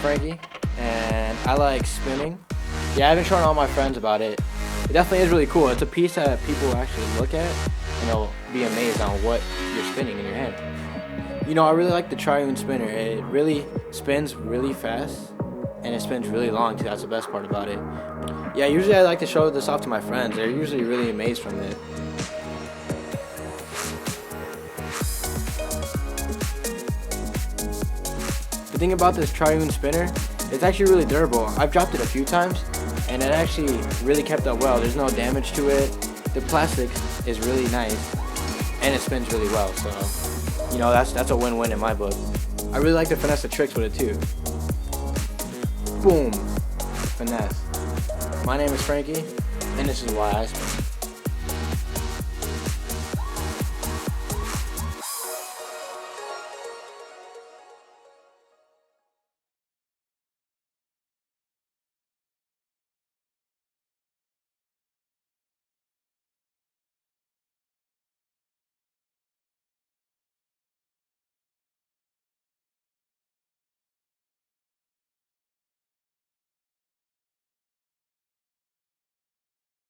Frankie, and I like spinning. Yeah, I've been showing all my friends about it. It definitely is really cool. It's a piece that people actually look at and they'll be amazed on what you're spinning in your hand. You know, I really like the Triune spinner. It really spins really fast and it spins really long too. That's the best part about it. Yeah, usually I like to show this off to my friends. They're usually really amazed from it. The thing about this Triune spinner, it's actually really durable. I've dropped it a few times and it actually really kept up well. There's no damage to it. The plastic is really nice and it spins really well. So, you know, that's a win-win in my book. I really like to finesse the tricks with it too. Boom, finesse. My name is Frankie and this is why I spin.